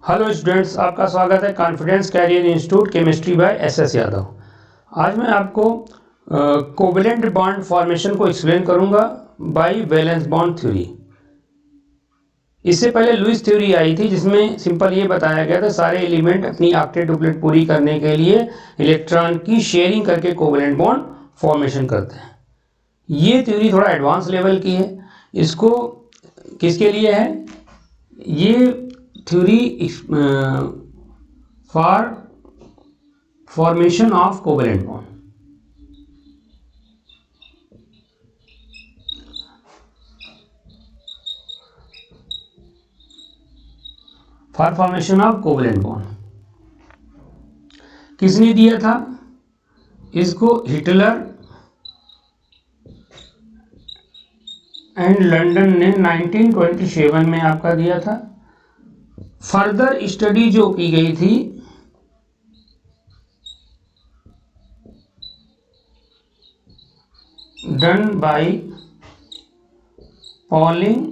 Hello students, आपका स्वागत है confidence career institute chemistry by S Yadav. आज मैं आपको कोवेलेंट बॉन्ड फॉर्मेशन को एक्सप्लेन करूंगा बाय वैलेंस बॉन्ड थ्योरी। इससे पहले लुईस थ्योरी आई थी जिसमें सिंपल ये बताया गया था सारे एलिमेंट अपनी ऑक्टेट डुप्लेट पूरी करने के लिए इलेक्ट्रॉन की शेयरिंग करके कोवेलेंट बॉन्ड फॉर्मेशन करते हैं। ये थ्योरी थोड़ा एडवांस लेवल की है। इसको किसके लिए है ये theory? For formation of covalent bond. For formation of covalent bond किसने दिया था इसको? हिटलर एंड लंदन ने 1927 में आपका दिया था। फर्दर स्टडी जो की गई थी done by polling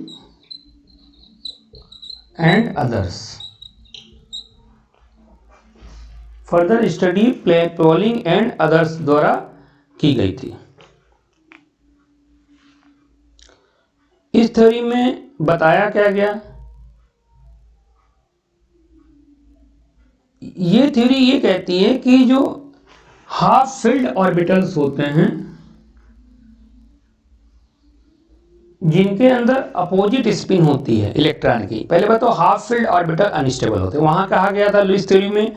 and others. Further study polling and others द्वारा की गई थी। इस थ्योरी में बताया क्या गया? ये थ्योरी ये कहती है कि जो हाफ फिल्ड ऑर्बिटल्स होते हैं जिनके अंदर अपोजिट स्पिन होती है इलेक्ट्रॉन की, पहले बात तो हाफ फिल्ड ऑर्बिटल अनस्टेबल होते हैं। वहां कहा गया था लुईस थ्योरी में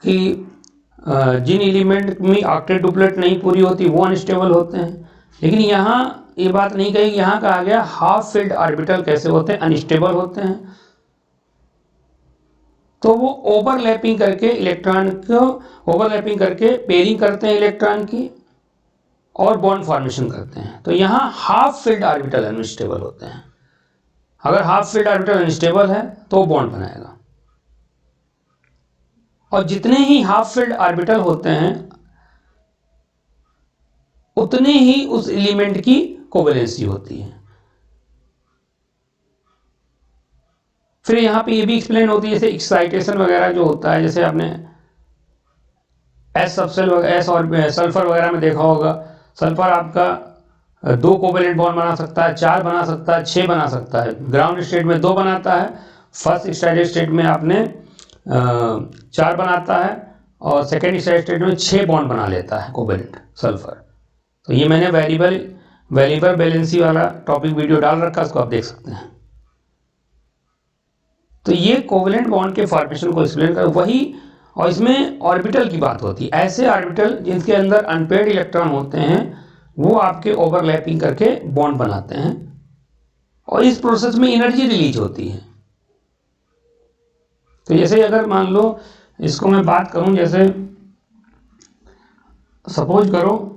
कि जिन एलिमेंट में ऑक्टेट डुप्लेट नहीं पूरी होती वो अनस्टेबल होते हैं, लेकिन यहाँ ये बात नहीं कही। यहाँ कहा गया हाफ फिल्ड ऑर्बिटल कैसे होते हैं? अनस्टेबल होते हैं। तो वो ओवरलैपिंग करके इलेक्ट्रॉन को ओवरलैपिंग करके पेयरिंग करते हैं इलेक्ट्रॉन की और बॉन्ड फॉर्मेशन करते हैं। तो यहाँ हाफ फिल्ड ऑर्बिटल अनस्टेबल होते हैं। अगर हाफ फिल्ड ऑर्बिटल अनस्टेबल है तो बॉन्ड बनाएगा, और जितने ही हाफ फिल्ड ऑर्बिटल होते हैं उतने ही उस एलिमेंट की कोवेलेंसी होती है। फिर यहाँ पे ये भी एक्सप्लेन होती है जैसे एक्साइटेशन वगैरह जो होता है, जैसे आपने एस और सल्फर वगैरह में देखा होगा। सल्फर आपका 2 कोवेलेंट बॉन्ड बना सकता है, 4 बना सकता है, 6 बना सकता है। ग्राउंड स्टेट में 2 बनाता है, फर्स्ट एक्साइटेड स्टेट में आपने 4 बनाता है, और सेकेंड एक्साइटेड स्टेट में 6 बॉन्ड बना लेता है कोवेलेंट सल्फर। तो ये मैंने वेरिएबल बैलेंसी वाला टॉपिक वीडियो डाल रखा है, उसको आप देख सकते हैं। तो ये कोवेलेंट बॉन्ड के फॉर्मेशन को एक्सप्लेन कर वही, और इसमें ऑर्बिटल की बात होती है। ऐसे ऑर्बिटल जिनके अंदर अनपेयर्ड इलेक्ट्रॉन होते हैं वो आपके ओवरलैपिंग करके बॉन्ड बनाते हैं, और इस प्रोसेस में एनर्जी रिलीज होती है। तो जैसे अगर मान लो इसको मैं बात करूं, जैसे सपोज करो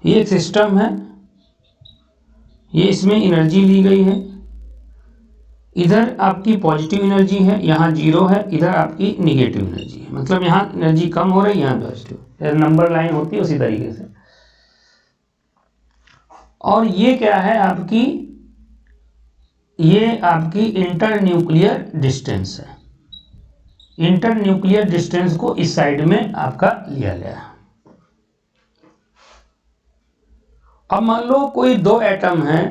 ये एक सिस्टम है, ये इसमें एनर्जी ली गई है। इधर आपकी पॉजिटिव एनर्जी है, यहाँ 0 है, इधर आपकी निगेटिव एनर्जी है। मतलब यहाँ एनर्जी कम हो रही है, यहाँ पॉजिटिव, नंबर लाइन होती है उसी तरीके से। और ये क्या है आपकी? ये आपकी इंटर न्यूक्लियर डिस्टेंस है। इंटर न्यूक्लियर डिस्टेंस को इस साइड में आपका लिया गया है। अब मान लो कोई 2 एटम हैं,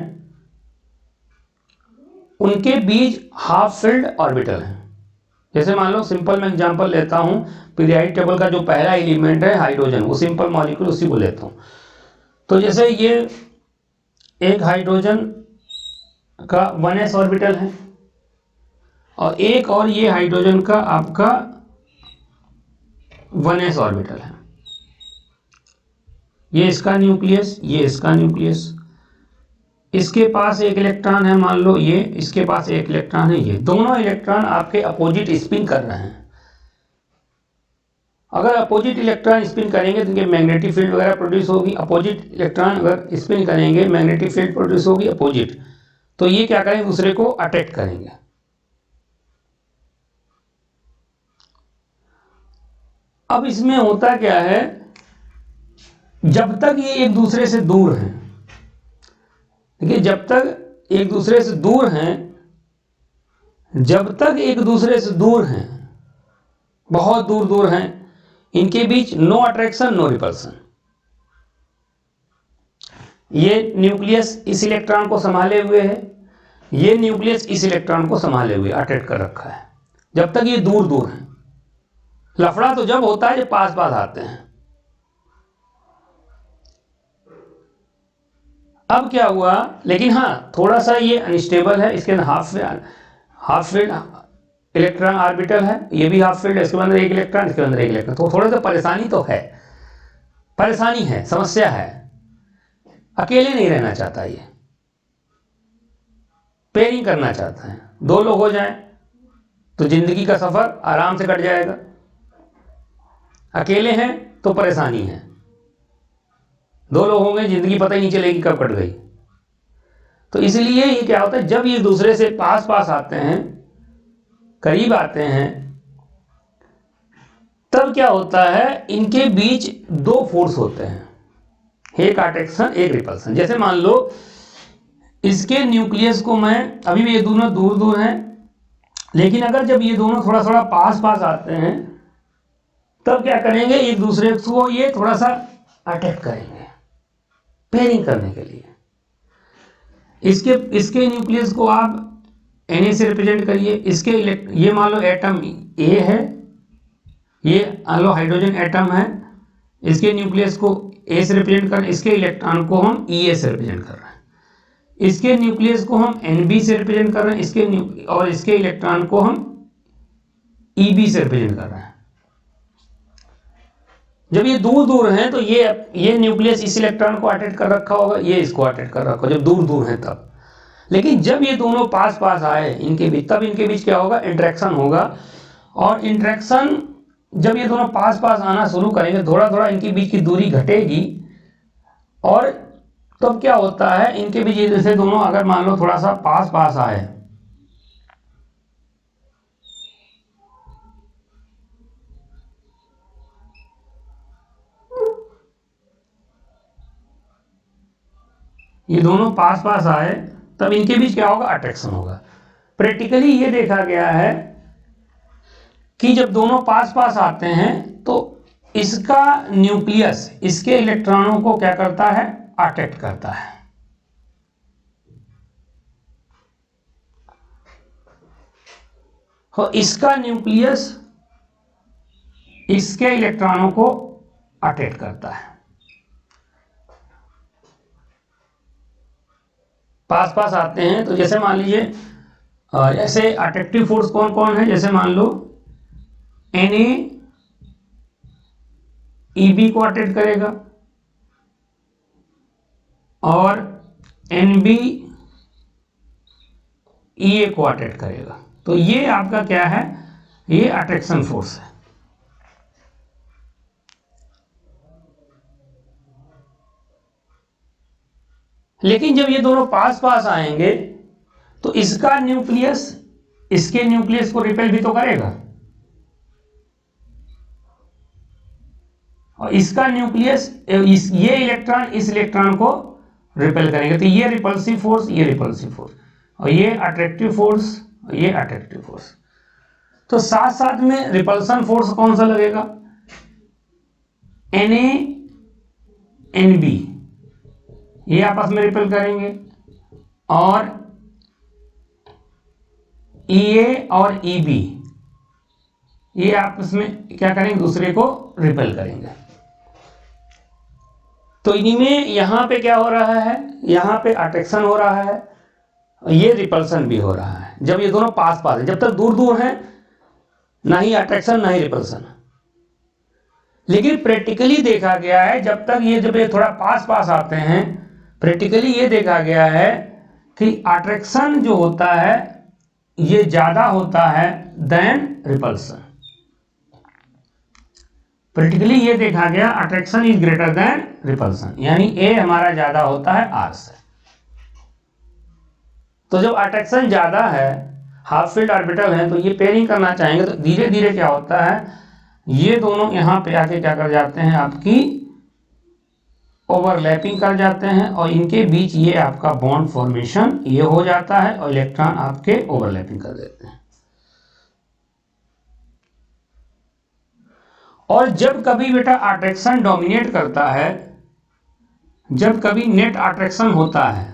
उनके बीच हाफ फिल्ड ऑर्बिटल है। जैसे मान लो सिंपल मैं एग्जांपल लेता हूं, पीरियोडिक टेबल का जो पहला एलिमेंट है हाइड्रोजन, वो सिंपल मॉलिक्यूल उसी को लेता हूं। तो जैसे ये एक हाइड्रोजन का 1s ऑर्बिटल है, और एक और ये हाइड्रोजन का आपका 1s ऑर्बिटल है। ये इसका न्यूक्लियस, ये इसका न्यूक्लियस। इसके पास एक इलेक्ट्रॉन है, मान लो ये, इसके पास एक इलेक्ट्रॉन है। ये दोनों इलेक्ट्रॉन आपके अपोजिट स्पिन कर रहे हैं। अगर अपोजिट इलेक्ट्रॉन स्पिन करेंगे तो इनके मैग्नेटिक फील्ड वगैरह प्रोड्यूस होगी। अपोजिट इलेक्ट्रॉन अगर स्पिन करेंगे मैग्नेटिक फील्ड प्रोड्यूस होगी अपोजिट। तो ये क्या करेंगे? दूसरे को अट्रैक्ट करेंगे। अब इसमें होता क्या है, जब तक ये एक दूसरे से दूर हैं, देखिए जब तक एक दूसरे से दूर हैं, जब तक एक दूसरे से दूर हैं, बहुत दूर दूर हैं, इनके बीच नो अट्रैक्शन नो रिपल्सन। ये न्यूक्लियस इस इलेक्ट्रॉन को संभाले हुए है, ये न्यूक्लियस इस इलेक्ट्रॉन को संभाले हुए अटैच कर रखा है, जब तक ये दूर दूर हैं। लफड़ा तो जब होता है जब पास पास आते हैं। अब क्या हुआ, लेकिन हाँ थोड़ा सा ये अनस्टेबल है, इसके अंदर हाफ फील्ड इलेक्ट्रॉन ऑर्बिटल है, ये भी हाफ फील्ड है, इसके अंदर एक इलेक्ट्रॉन, इसके अंदर एक इलेक्ट्रॉन, तो थोड़ा सा परेशानी तो है, परेशानी है, समस्या है। अकेले नहीं रहना चाहता, ये पेयरिंग करना चाहता है, दो लोग हो जाएं तो जिंदगी का सफर आराम से कट जाएगा। अकेले हैं तो परेशानी है, दो लोग होंगे जिंदगी पता ही नहीं चलेगी कब कट गई। तो इसलिए ये क्या होता है, जब ये दूसरे से पास पास आते हैं, करीब आते हैं, तब क्या होता है, इनके बीच दो फोर्स होते हैं, एक अट्रैक्शन एक रिपल्सन। जैसे मान लो इसके न्यूक्लियस को मैं, अभी भी ये दोनों दूर दूर हैं, लेकिन अगर जब ये दोनों थोड़ा थोड़ा पास पास आते हैं, तब क्या करेंगे, एक दूसरे को ये थोड़ा सा अटैक करेंगे पेयरिंग करने के लिए। इसके न्यूक्लियस को आप Na से रिप्रेजेंट करिए, इसके ये मान लो एटम A है, ये मान लो हाइड्रोजन एटम है, इसके न्यूक्लियस को A से रिप्रेजेंट कर रहे हैं, इसके इलेक्ट्रॉन को हम Ea से रिप्रेजेंट कर रहे हैं, इसके न्यूक्लियस को हम Nb से रिप्रेजेंट कर रहे हैं, और इसके इलेक्ट्रॉन को हम Eb से रिप्रेजेंट कर रहे हैं। जब ये दूर दूर हैं तो ये न्यूक्लियस इस इलेक्ट्रॉन को अटैच कर रखा होगा, ये इसको अटैच कर रखा होगा, जब दूर दूर हैं तब। लेकिन जब ये दोनों पास पास आए इनके बीच, तब इनके बीच क्या होगा, इंटरेक्शन होगा। और इंटरेक्शन जब ये दोनों पास पास आना शुरू करेंगे, थोड़ा थोड़ा इनके बीच की दूरी घटेगी, और तब क्या होता है, इनके बीच जैसे दोनों अगर मान लो थोड़ा सा पास पास आए, ये दोनों पास पास आए, तब इनके बीच क्या होगा, अट्रैक्शन होगा। प्रैक्टिकली ये देखा गया है कि जब दोनों पास पास आते हैं तो इसका न्यूक्लियस इसके इलेक्ट्रॉनों को क्या करता है, अट्रैक्ट करता है। और इसका न्यूक्लियस इसके इलेक्ट्रॉनों को अट्रैक्ट करता है। पास पास आते हैं तो जैसे मान लीजिए ऐसे अट्रैक्टिव फोर्स कौन कौन है, जैसे मान लो Na Eb को अट्रैक्ट करेगा, और Nb Ea को अट्रैक्ट करेगा। तो ये आपका क्या है, ये अट्रैक्शन फोर्स है। लेकिन जब ये दोनों पास पास आएंगे तो इसका न्यूक्लियस इसके न्यूक्लियस को रिपेल भी तो करेगा, और इसका न्यूक्लियस ये इलेक्ट्रॉन इस इलेक्ट्रॉन को रिपेल करेंगे। तो ये रिपल्सिव फोर्स, ये रिपल्सिव फोर्स, और ये अट्रैक्टिव फोर्स, ये अट्रैक्टिव फोर्स। तो साथ साथ में रिपल्सन फोर्स कौन सा लगेगा, Na Nb, ये आपस में रिपेल करेंगे, और Ea और Eb ये आपस में क्या करेंगे, दूसरे को रिपेल करेंगे। तो इनमें यहां पे क्या हो रहा है, यहां पे अट्रैक्शन हो रहा है, ये रिपल्सन भी हो रहा है। जब ये दोनों पास पास है, जब तक दूर दूर हैं ना ही अट्रैक्शन ना ही रिपल्सन। लेकिन प्रैक्टिकली देखा गया है जब ये थोड़ा पास पास आते हैं, प्रैक्टिकली ये देखा गया है कि अट्रैक्शन जो होता है ये ज्यादा होता है देन रिपल्सन। प्रैक्टिकली ये देखा गया attraction is greater than repulsion, यानी ए हमारा ज्यादा होता है आर से। तो जब अट्रैक्शन ज्यादा है, हाफ फील्ड ऑर्बिटल है, तो ये पेयरिंग करना चाहेंगे, तो धीरे धीरे क्या होता है, ये दोनों यहां पे आके क्या कर जाते हैं, आपकी ओवरलैपिंग कर जाते हैं और इनके बीच ये आपका बॉन्ड फॉर्मेशन ये हो जाता है और इलेक्ट्रॉन आपके ओवरलैपिंग कर देते हैं। और जब कभी बेटा अट्रैक्शन डोमिनेट करता है, जब कभी नेट अट्रैक्शन होता है,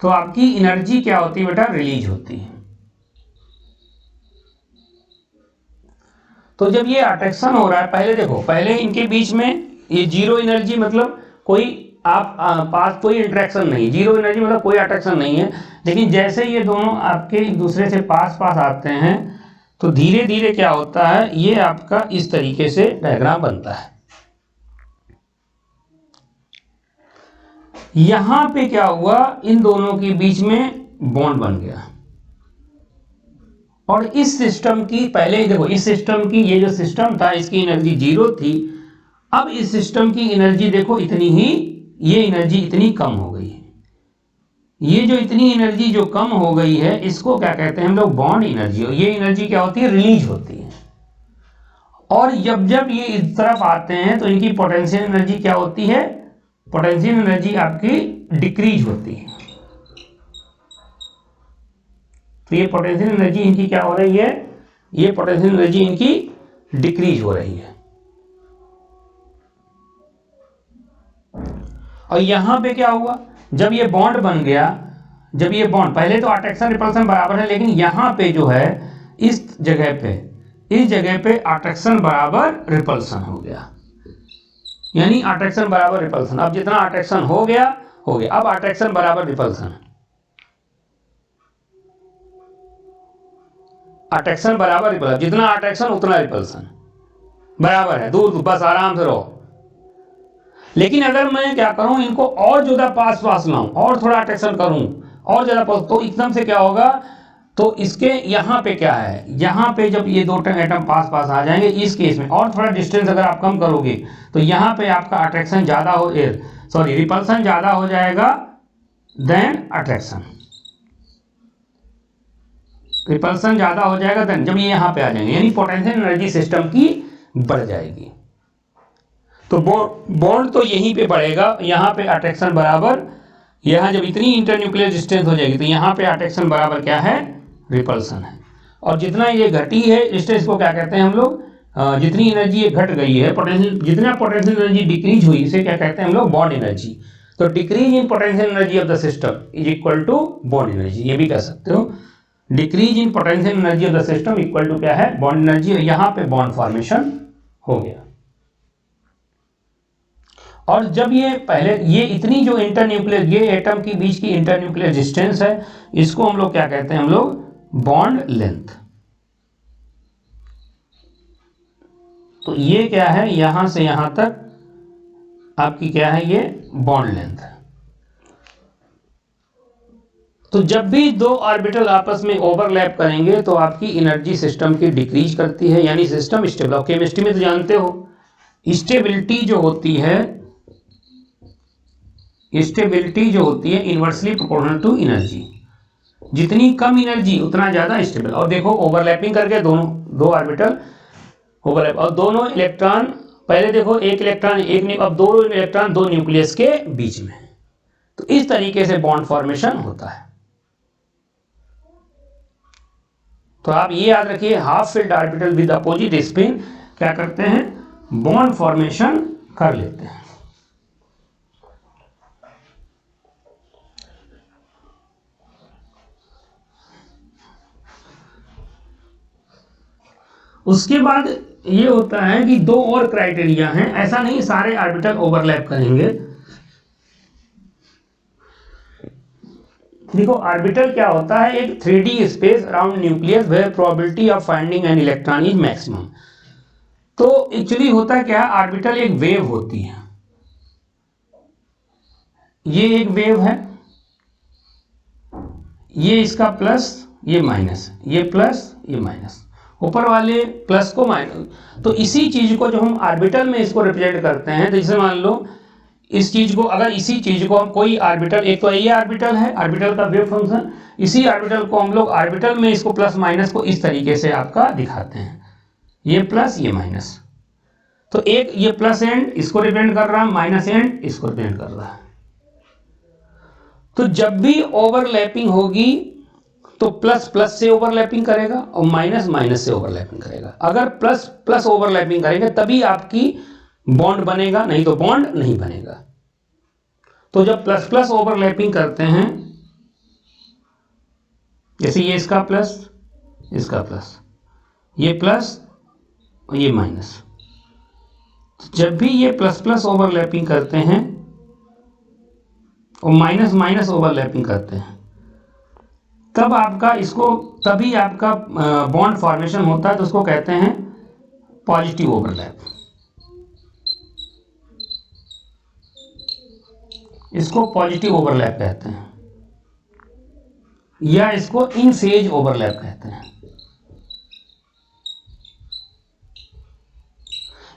तो आपकी एनर्जी क्या होती है बेटा, रिलीज होती है। तो जब ये अट्रैक्शन हो रहा है, पहले देखो, पहले इनके बीच में ये जीरो एनर्जी, मतलब कोई आप पास कोई इंटरेक्शन नहीं, जीरो एनर्जी मतलब कोई अट्रैक्शन नहीं है। लेकिन जैसे ये दोनों आपके एक दूसरे से पास पास आते हैं तो धीरे धीरे क्या होता है, ये आपका इस तरीके से डायग्राम बनता है। यहां पे क्या हुआ, इन दोनों के बीच में बॉन्ड बन गया। और इस सिस्टम की, पहले ही देखो, इस सिस्टम की, ये जो सिस्टम था इसकी एनर्जी जीरो थी। अब इस सिस्टम की एनर्जी देखो इतनी ही, ये एनर्जी इतनी कम हो गई है। ये जो इतनी एनर्जी जो कम हो गई है, इसको क्या कहते हैं हम लोग, बॉन्ड एनर्जी। और ये एनर्जी क्या होती है, रिलीज होती है। और जब जब ये इस तरफ आते हैं तो इनकी पोटेंशियल एनर्जी क्या होती है, पोटेंशियल एनर्जी आपकी डिक्रीज होती है। तो ये पोटेंशियल एनर्जी इनकी क्या हो रही है, ये पोटेंशियल एनर्जी इनकी डिक्रीज हो रही है। और यहां पे क्या हुआ, जब ये बॉन्ड बन गया, जब ये बॉन्ड, पहले तो अट्रैक्शन रिपल्सन बराबर है, लेकिन यहां पे जो है इस जगह पे अट्रैक्शन बराबर रिपल्सन हो गया, यानी अट्रैक्शन बराबर रिपल्सन। अब जितना अट्रैक्शन हो गया, अब अट्रैक्शन बराबर रिपल्सन, अट्रैक्शन बराबर रिपल्सन, जितना अट्रैक्शन उतना रिपल्सन, बराबर है, दूर बस आराम से रहो। लेकिन अगर मैं क्या करूं, इनको और ज्यादा पास पास लाऊं और थोड़ा अट्रैक्शन करूं और ज्यादा पास, तो एकदम से क्या होगा, तो इसके यहां पे क्या है, यहां पे जब ये दो एटम पास पास आ जाएंगे, इस केस में और थोड़ा डिस्टेंस अगर आप कम करोगे तो यहां पे आपका अट्रैक्शन ज्यादा हो, सॉरी रिपल्सन ज्यादा हो जाएगा देन अट्रैक्शन, रिपल्सन ज्यादा हो जाएगा देन, जब ये यहां पे आ जाएंगे, यानी पोटेंशियल एनर्जी सिस्टम की बढ़ जाएगी। तो बॉन्ड तो यहीं पे बढ़ेगा, यहां पे अट्रैक्शन बराबर, यहां जब इतनी इंटरन्यूक्लियर डिस्टेंस हो जाएगी तो यहां पे अट्रैक्शन बराबर क्या है, रिपल्सन है। और जितना ये घटी है डिस्टेंस को क्या कहते हैं हम लोग, जितनी एनर्जी ये घट गई है, पोटेंशियल, जितना पोटेंशियल एनर्जी डिक्रीज हुई, इसे क्या कहते हैं हम लोग, बॉन्ड एनर्जी। तो decrease in potential energy of the system is equal to bond energy, ये भी कह सकते हो। Decrease in potential energy of the system equal to क्या है, बॉन्ड एनर्जी। और यहां पे बॉन्ड फॉर्मेशन हो गया। और जब ये पहले, ये इतनी जो इंटरन्यूक्लियर, ये एटम के बीच की इंटरन्यूक्लियर डिस्टेंस है, इसको हम लोग क्या कहते हैं, हम लोग बॉन्ड लेंथ। तो ये क्या है, यहां से यहां तक आपकी क्या है, ये बॉन्ड लेंथ है। तो जब भी दो ऑर्बिटल आपस में ओवरलैप करेंगे तो आपकी एनर्जी सिस्टम की डिक्रीज करती है, यानी सिस्टम स्टेबल। केमिस्ट्री में तो जानते हो, स्टेबिलिटी जो होती है, स्टेबिलिटी जो होती है इनवर्सली प्रोपोर्शनल टू एनर्जी। जितनी कम एनर्जी उतना ज्यादा स्टेबल। और देखो ओवरलैपिंग करके दोनों, दो ऑर्बिटल ओवरलैप, और दोनों इलेक्ट्रॉन, पहले देखो एक इलेक्ट्रॉन एक, अब दो इलेक्ट्रॉन दो न्यूक्लियस के बीच में। तो इस तरीके से बॉन्ड फॉर्मेशन होता है। तो आप ये याद रखिए, half filled orbital with opposite spin क्या करते हैं, बॉन्ड फॉर्मेशन कर लेते हैं। उसके बाद ये होता है कि दो और क्राइटेरिया हैं, ऐसा नहीं सारे ऑर्बिटल ओवरलैप करेंगे। देखो ऑर्बिटल क्या होता है, एक 3D space around nucleus where probability of finding an electron is maximum. तो एक्चुअली होता क्या है, ऑर्बिटल एक वेव होती है, ये एक वेव है, ये इसका प्लस, ये माइनस, ये प्लस, ये माइनस, ऊपर वाले प्लस को माइनस। तो इसी चीज को जो हम ऑर्बिटल में इसको रिप्रेजेंट करते हैं, तो जैसे मान लो इस चीज को, अगर इसी चीज को हम कोई ऑर्बिटल, एक तो ये ऑर्बिटल है, ऑर्बिटल का वेव फंक्शन, इसी ऑर्बिटल को हम लोग ऑर्बिटल में इसको प्लस माइनस को इस तरीके से आपका दिखाते हैं, ये प्लस ये माइनस। तो एक ये प्लस एंड इसको रिप्रेजेंट कर रहा है, माइनस एंड इसको रिप्रेजेंट कर रहा है। तो जब भी ओवरलैपिंग होगी तो प्लस प्लस से ओवरलैपिंग करेगा और माइनस माइनस से ओवरलैपिंग करेगा। अगर प्लस प्लस ओवरलैपिंग करेंगे तभी आपकी बॉन्ड बनेगा, नहीं तो बॉन्ड नहीं बनेगा। तो जब प्लस प्लस ओवरलैपिंग करते हैं, जैसे ये इसका प्लस इसका प्लस, ये प्लस और ये माइनस, जब भी ये प्लस प्लस ओवरलैपिंग करते हैं और माइनस माइनस ओवरलैपिंग करते हैं, तब आपका इसको तभी आपका बॉन्ड फॉर्मेशन होता है। तो उसको कहते हैं पॉजिटिव ओवरलैप। इसको पॉजिटिव ओवरलैप कहते हैं या इसको इन फेज ओवरलैप कहते हैं।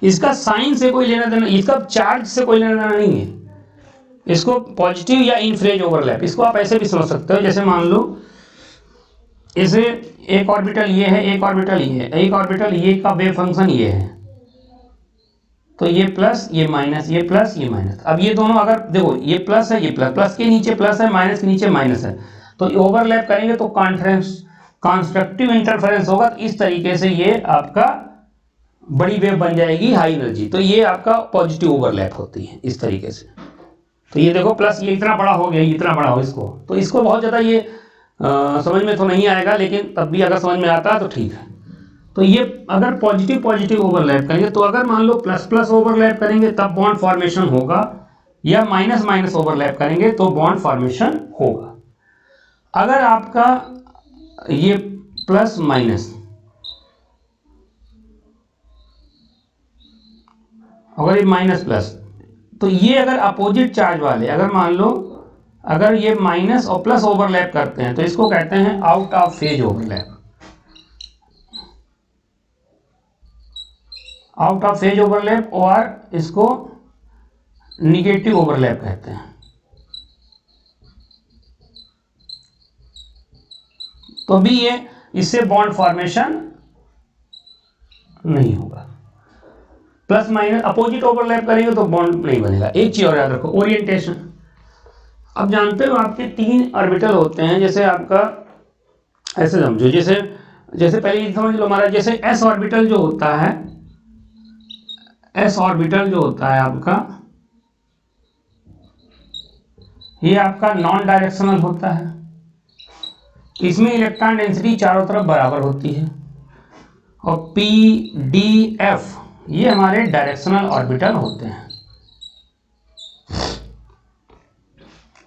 इसका साइन से कोई लेना देना, इसका चार्ज से कोई लेना देना नहीं है। इसको पॉजिटिव या इन फेज ओवरलैप, इसको आप ऐसे भी समझ सकते हो। जैसे मान लो इसे एक ऑर्बिटल ये है, एक ऑर्बिटल ये है, एक ऑर्बिटल ये का वेव फंक्शन ये है, तो ये प्लस ये माइनस, ये प्लस ये माइनस। अब ये दोनों अगर देखो, ये प्लस है, ये प्लस, प्लस के नीचे प्लस है, माइनस के नीचे माइनस है, तो ओवरलैप करेंगे तो कॉन्स्ट्रक्टिव इंटरफेरेंस होगा। तो इस तरीके से ये आपका बड़ी वेव बन जाएगी, हाई एनर्जी। तो ये आपका पॉजिटिव ओवरलैप होती है इस तरीके से। तो ये देखो प्लस ये इतना बड़ा हो गया, इतना बड़ा हो इसको, तो इसको बहुत ज़्यादा ये समझ में तो नहीं आएगा, लेकिन तब भी अगर समझ में आता है तो ठीक है। तो ये अगर पॉजिटिव पॉजिटिव ओवरलैप करेंगे, तो अगर मान लो प्लस प्लस ओवरलैप करेंगे तब बॉन्ड फॉर्मेशन होगा, या माइनस माइनस ओवरलैप करेंगे तो बॉन्ड फॉर्मेशन होगा। अगर आपका ये प्लस माइनस, अगर ये माइनस प्लस, तो ये अगर अपोजिट चार्ज वाले, अगर मान लो अगर ये माइनस और प्लस ओवरलैप करते हैं तो इसको कहते हैं out of phase overlap. Out of phase overlap, और इसको निगेटिव ओवरलैप कहते हैं। तो भी ये इससे बॉन्ड फॉर्मेशन नहीं होगा। प्लस माइनस अपोजिट ओवरलैप करेंगे तो बॉन्ड नहीं बनेगा। एक चीज और याद रखो, ओरिएंटेशन। अब जानते हो आपके 3 ऑर्बिटल होते हैं। जैसे आपका ऐसे समझो, जैसे जैसे पहले ये समझ लो हमारा, जैसे एस ऑर्बिटल जो होता है, एस ऑर्बिटल जो होता है आपका, ये आपका नॉन डायरेक्शनल होता है। इसमें इलेक्ट्रॉन डेंसिटी चारों तरफ बराबर होती है। और पी डी एफ ये हमारे डायरेक्शनल ऑर्बिटल होते हैं,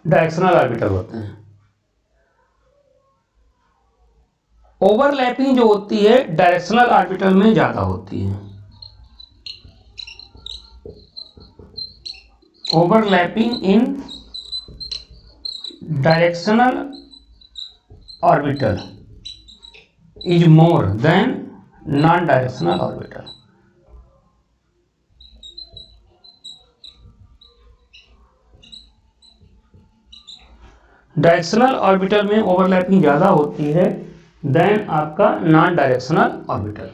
डायरेक्शनल ऑर्बिटल होते हैं। ओवरलैपिंग जो होती है डायरेक्शनल ऑर्बिटल में ज्यादा होती है। Overlapping in directional orbital is more than non directional orbital. Directional orbital में ओवरलैपिंग ज्यादा होती है देन आपका नॉन डायरेक्शनल ऑर्बिटल।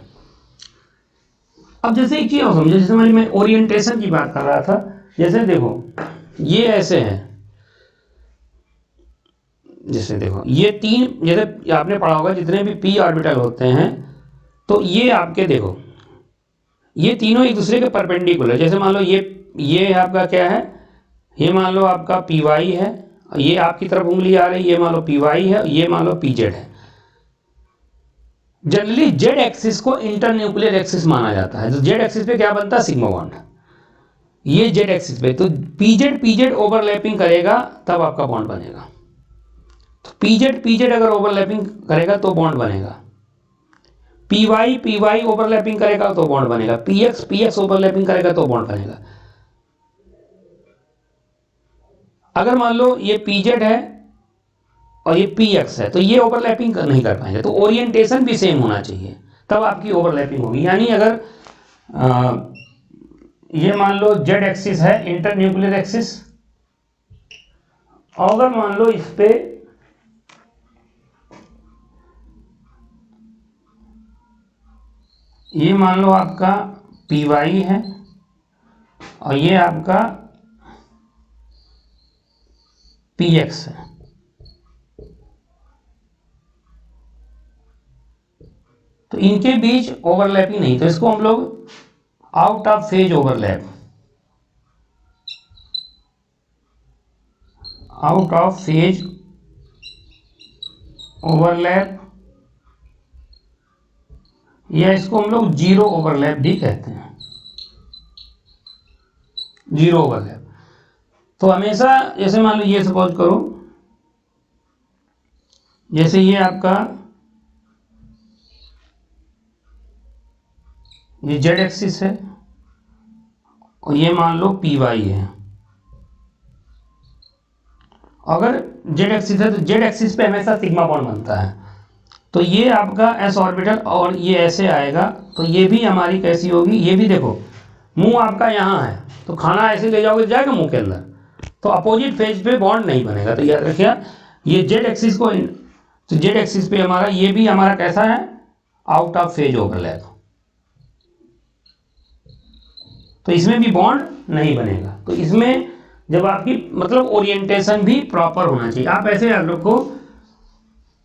अब जैसे एक चीज और समझो, जैसे मैं ओरिएंटेशन की बात कर रहा था। जैसे देखो ये ऐसे है, जैसे देखो ये 3, जैसे आपने पढ़ा होगा जितने भी पी ऑर्बिटल होते हैं, तो ये आपके देखो ये तीनों एक दूसरे के परपेंडिकुलर। जैसे मान लो ये आपका क्या है, ये मान लो आपका पी वाई है, ये आपकी तरफ उंगली आ रही है, ये मान लो पी वाई है, ये मान लो पी जेड है। जनरली जेड एक्सिस को इंटरन्यूक्लियर एक्सिस माना जाता है। तो जेड एक्सिस पे क्या बनता है, सिग्मा बॉन्ड। ये जेड एक्सिस पे तो पीजेड ओवरलैपिंग करेगा तब आपका बॉन्ड बनेगा। तो पीजेड अगर ओवरलैपिंग करेगा तो बॉन्ड बनेगा। पी वाई ओवरलैपिंग करेगा तो बॉन्ड बनेगा। पी एक्स ओवरलैपिंग करेगा तो बॉन्ड बनेगा। अगर मान लो ये पीजेड है और ये पी एक्स है, तो ये ओवरलैपिंग नहीं कर पाएंगे। तो ओरिएंटेशन भी सेम होना चाहिए तब आपकी ओवरलैपिंग होगी। यानी अगर ये मान लो जेड एक्सिस है, इंटरन्यूक्लियर एक्सिस, और अगर मान लो इस पे ये मान लो आपका पी वाई है और ये आपका px है। तो इनके बीच ओवरलैपिंग नहीं, तो इसको हम लोग out of phase overlap, out of phase overlap, या इसको हम लोग जीरो ओवरलैप भी कहते हैं, जीरो ओवरलैप। तो हमेशा जैसे मान लो ये सपोज करो, जैसे ये आपका ये जेड एक्सिस है और ये मान लो पी वाई है। अगर जेड एक्सिस है तो जेड एक्सिस पे हमेशा सिग्मा बॉन्ड बनता है। तो ये आपका एस ऑर्बिटल और ये ऐसे आएगा, तो ये भी हमारी कैसी होगी, ये भी देखो मुंह आपका यहाँ है तो खाना ऐसे ले जाओगे जाएगा मुंह के अंदर, तो अपोजिट फेज पे बॉन्ड नहीं बनेगा। तो याद रखिए ये जेड एक्सिस को, तो जेड एक्सिस पे हमारा ये भी हमारा कैसा है, आउट ऑफ फेज ओवरलैप, तो इसमें भी बॉन्ड नहीं बनेगा। तो इसमें जब आपकी मतलब ओरिएंटेशन भी प्रॉपर होना चाहिए। आप ऐसे याद रखो,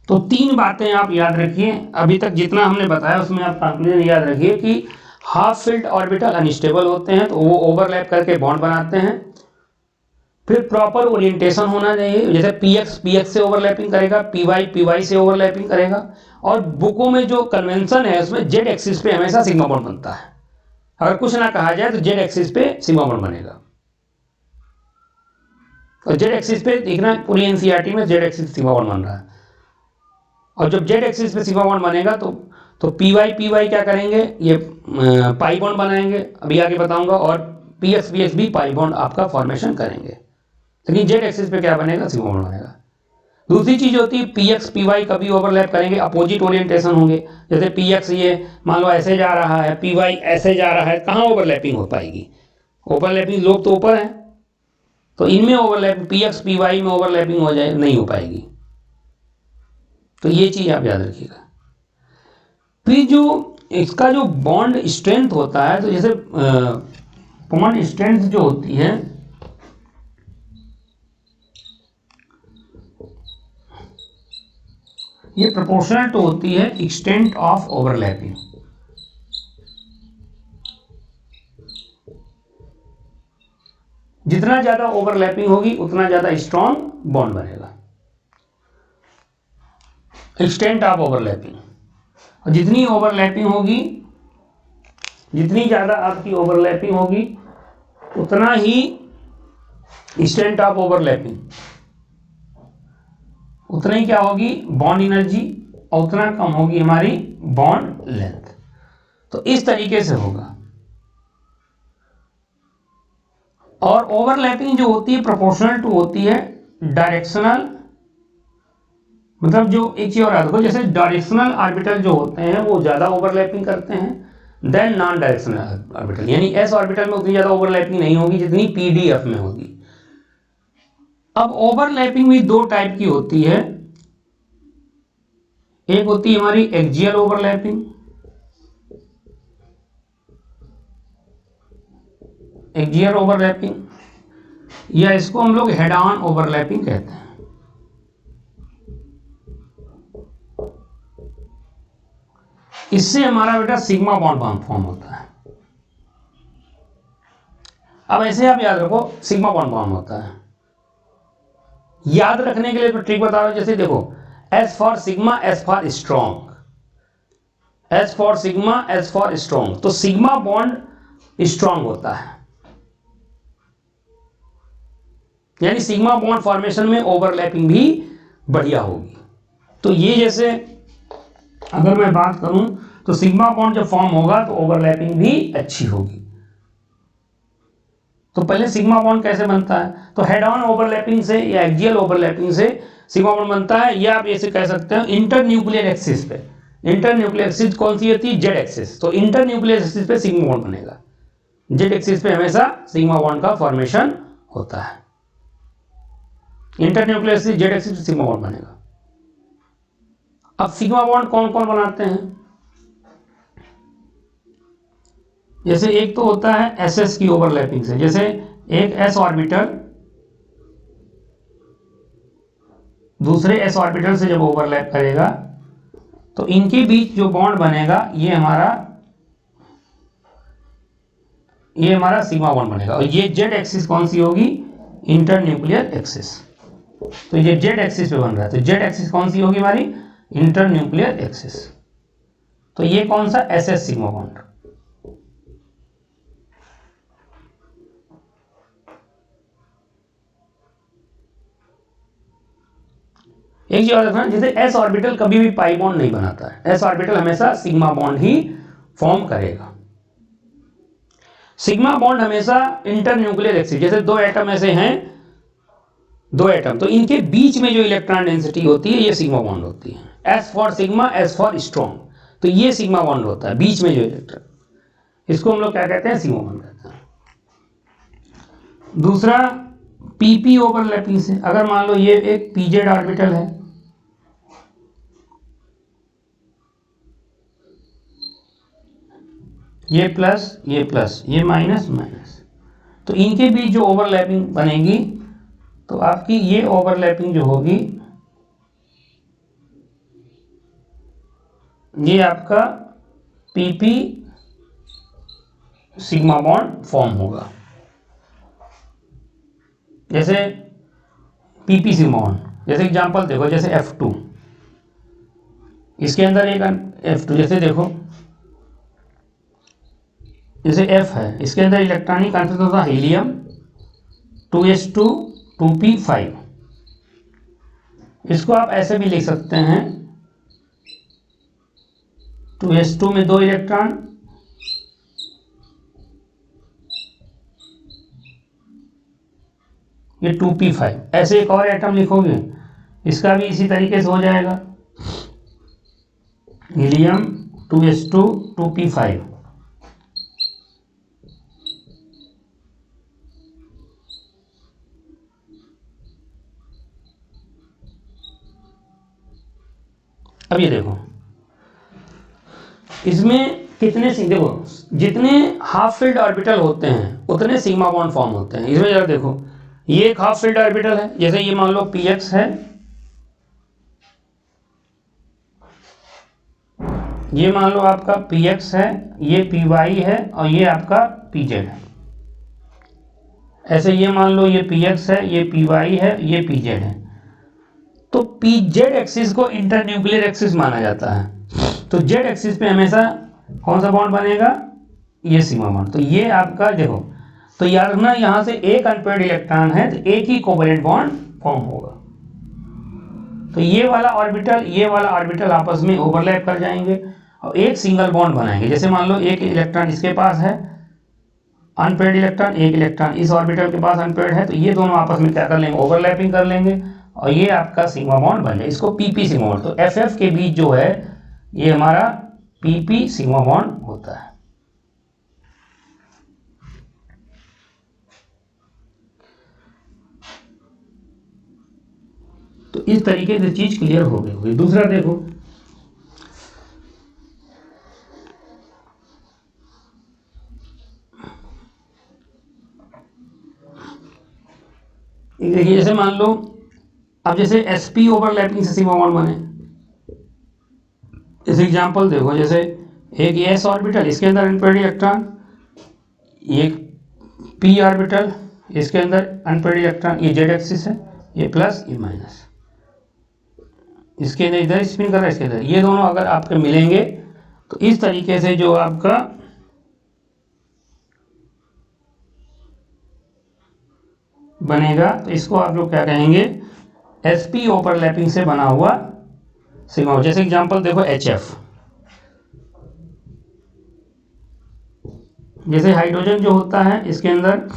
तो तीन बातें आप याद रखिए, अभी तक जितना हमने बताया उसमें आप कंक्लूजन याद रखिए कि हाफ फिल्ड ऑर्बिटल अनस्टेबल होते हैं तो वो ओवरलैप करके बॉन्ड बनाते हैं। फिर प्रॉपर ओरिएंटेशन होना चाहिए, जैसे पीएक्स से ओवरलैपिंग करेगा, पीवाई से ओवरलैपिंग करेगा। और बुकों में जो कन्वेंशन है उसमें जेड एक्सिस पे हमेशा सिग्मा बॉन्ड बनता है। अगर कुछ ना कहा जाए तो जेड एक्सिस पे सिग्मा बॉन्ड बनेगा। और जेड एक्सिस पे देखना पूरी एनसीईआरटी में जेड एक्सिस सिग्मा बॉन्ड बन रहा है। और जब जेड एक्सिस पे सिग्मा बॉन्ड बनेगा तो पीवाई क्या करेंगे, ये पाई बॉन्ड बनाएंगे, अभी आगे बताऊंगा। और पीएक्स भी पाई बॉन्ड आपका फॉर्मेशन करेंगे, लेकिन जेड एक्सिस पे क्या बनेगा, सिग्मा बॉन्ड बनेगा। दूसरी चीज होती है पीएक्स पीवाई कभी ओवरलैप करेंगे, अपोजिट ओरिएंटेशन होंगे। जैसे पीएक्स ये मान लो ऐसे जा रहा है, पीवाई ऐसे जा रहा है, कहाँ ओवरलैपिंग हो पाएगी, ओवरलैपिंग लोग तो ऊपर है, तो इनमें ओवरलैपिंग पीएक्स पीवाई में ओवरलैपिंग हो जाए, नहीं हो पाएगी। तो ये चीज आप याद रखिएगा। फिर जो इसका जो बॉन्ड स्ट्रेंथ होता है, तो जैसे बॉन्ड स्ट्रेंथ जो होती है, ये प्रोपोर्शनल टू होती है एक्सटेंट ऑफ ओवरलैपिंग। जितना ज्यादा ओवरलैपिंग होगी उतना ज्यादा स्ट्रॉन्ग बॉन्ड बनेगा, एक्सटेंट ऑफ ओवरलैपिंग। और जितनी ओवरलैपिंग होगी, जितनी ज्यादा आपकी ओवरलैपिंग होगी उतना ही एक्सटेंट ऑफ ओवरलैपिंग, उतना ही क्या होगी बॉन्ड एनर्जी, और उतना कम होगी हमारी बॉन्ड लेंथ। तो इस तरीके से होगा। और ओवरलैपिंग जो होती है प्रोपोर्शनल टू होती है डायरेक्शनल, मतलब जो एक चीज और याद रखो, जैसे डायरेक्शनल ऑर्बिटल जो होते हैं वो ज्यादा ओवरलैपिंग करते हैं देन नॉन डायरेक्शनल ऑर्बिटल, यानी एस ऑर्बिटल में उतनी ज्यादा ओवरलैपिंग नहीं होगी जितनी पीडीएफ में होगी। अब ओवरलैपिंग भी दो टाइप की होती है, एक होती है हमारी एक्सियल ओवरलैपिंग, एक्सियल ओवरलैपिंग, या इसको हम लोग हेड ऑन ओवरलैपिंग कहते हैं। इससे हमारा बेटा सिग्मा बॉन्ड फॉर्म होता है। अब ऐसे आप याद रखो सिग्मा बॉन्ड फॉर्म होता है। याद रखने के लिए तो ट्रिक बता रहा हूं, जैसे देखो S for sigma, S for strong, S for sigma, S for strong. तो सिग्मा बॉन्ड स्ट्रॉन्ग होता है, यानी सिग्मा बॉन्ड फॉर्मेशन में ओवरलैपिंग भी बढ़िया होगी। तो ये जैसे अगर मैं बात करूं तो सिग्मा बॉन्ड जब फॉर्म होगा तो ओवरलैपिंग भी अच्छी होगी। तो पहले सिग्मा बॉन्ड कैसे बनता है, तो हेड ऑन ओवरलैपिंग से या एक्सियल ओवरलैपिंग से सिग्मा बॉन्ड बनता है, या आप ऐसे कह सकते हैं इंटरन्यूक्लियर एक्सिस पे। इंटरन्यूक्लियर एक्सिस कौन सी होती है, जेड एक्सिस। तो इंटरन्यूक्लियर एक्सिस पे सिग्मा बॉन्ड बनेगा, जेड एक्सिस पे हमेशा सिग्मा बॉन्ड का फॉर्मेशन होता है। इंटरन्यूक्लियर एक्सिस जेड एक्सिस पे सिग्मा बॉन्ड बनेगा। अब सिग्मा बॉन्ड कौन कौन बनाते हैं, जैसे एक तो होता है एसएस की ओवरलैपिंग से, जैसे एक एस ऑर्बिटल दूसरे एस ऑर्बिटल से जब ओवरलैप करेगा तो इनके बीच जो बॉन्ड बनेगा ये हमारा सिग्मा बॉन्ड बनेगा। और ये जेड एक्सिस कौन सी होगी? Internuclear axis. तो ये जेड एक्सिस पे बन रहा है, तो जेड एक्सिस कौन सी होगी हमारी? Internuclear axis. तो ये कौन सा? S S sigma bond. एक चीज और देखना, जैसे एस ऑर्बिटल कभी भी पाई बॉन्ड नहीं बनाता है, एस ऑर्बिटल हमेशा सिग्मा बॉन्ड ही फॉर्म करेगा। सिग्मा बॉन्ड हमेशा इंटरन्यूक्लियर एक्सिस, जैसे दो एटम ऐसे हैं, दो एटम, तो इनके बीच में जो इलेक्ट्रॉन डेंसिटी होती है ये सिग्मा बॉन्ड होती है। S for sigma, S for strong, तो ये सिग्मा बॉन्ड होता है बीच में जो इलेक्ट्रॉन, इसको हम लोग क्या कहते हैं? सिग्मा बॉन्ड कहते हैं। दूसरा पीपी ओवरलैपिंग से, अगर मान लो ये एक पीजेड ऑर्बिटल है, ये प्लस ये माइनस माइनस, तो इनके बीच जो ओवरलैपिंग बनेगी तो आपकी ये ओवरलैपिंग जो होगी ये आपका पीपी सिग्मा बॉन्ड फॉर्म होगा। जैसे पीपी सिग्मा बॉन्ड, जैसे एग्जांपल देखो, जैसे F2, इसके अंदर एक F2, जैसे देखो जैसे F है, इसके अंदर इलेक्ट्रॉनिक कॉन्फ़िगरेशन होता है हीलियम 2s2 2p5। इसको आप ऐसे भी लिख सकते हैं 2s2 में 2 इलेक्ट्रॉन, ये 2p5, ऐसे एक और एटम लिखोगे इसका भी इसी तरीके से हो जाएगा, हीलियम 2s2 2p5। अब ये देखो इसमें कितने देखो, जितने हाफ फील्ड ऑर्बिटल होते हैं उतने सिग्मा बॉन्ड फॉर्म होते हैं। इसमें जरा देखो, ये एक हाफ फील्ड ऑर्बिटल है, जैसे ये मान लो px है, ये मान लो आपका px है, ये py है और ये आपका pz है। ऐसे ये मान लो ये px है, ये py है, ये pz है। तो pz एक्सिस को इंटरन्यूक्लियर एक्सिस माना जाता है। तो z एक्सिस पे हमेशा कौन सा बॉन्ड बनेगा? ये सिग्मा बॉन्ड। तो ये आपका देखो, तो याद रखना यहां से एक अनपेयर्ड इलेक्ट्रॉन है तो एक ही कोवेलेंट बॉन्ड फॉर्म होगा। तो ये वाला ऑर्बिटल आपस में ओवरलैप कर जाएंगे और एक सिंगल बॉन्ड बनाएंगे। जैसे मान लो एक इलेक्ट्रॉन इसके पास है अनपेयर्ड इलेक्ट्रॉन, एक इलेक्ट्रॉन इस ऑर्बिटल के पास अनपेयर्ड है, तो ये दोनों आपस में क्या कर लेंगे? ओवरलैपिंग कर लेंगे और ये आपका सिग्मा बॉन्ड बन जाए, इसको पीपी सिग्मा बॉन्ड। तो एफ के बीच जो है ये हमारा पीपी सिग्मा बॉन्ड होता है। तो इस तरीके से चीज क्लियर हो गई होगी। दूसरा देखो, देखिए जैसे मान लो अब जैसे sp ओवरलैपिंग से सिग्मा बॉन्ड बने, जैसे एग्जांपल देखो, जैसे एक s ऑर्बिटल, इसके अंदर अनपेयर्ड इलेक्ट्रॉन, एक p ऑर्बिटल, इसके अंदर अनपेयर्ड इलेक्ट्रॉन, ये z एक्सिस है, ये प्लस ये माइनस, इसके अंदर इधर स्पिन कर रहा है, इसके अंदर, ये दोनों अगर आपके मिलेंगे तो इस तरीके से जो आपका बनेगा, तो इसको आप लोग क्या कहेंगे? sp ओवरलैपिंग से बना हुआ सिग्मा। जैसे एग्जांपल देखो HF, जैसे हाइड्रोजन जो होता है इसके अंदर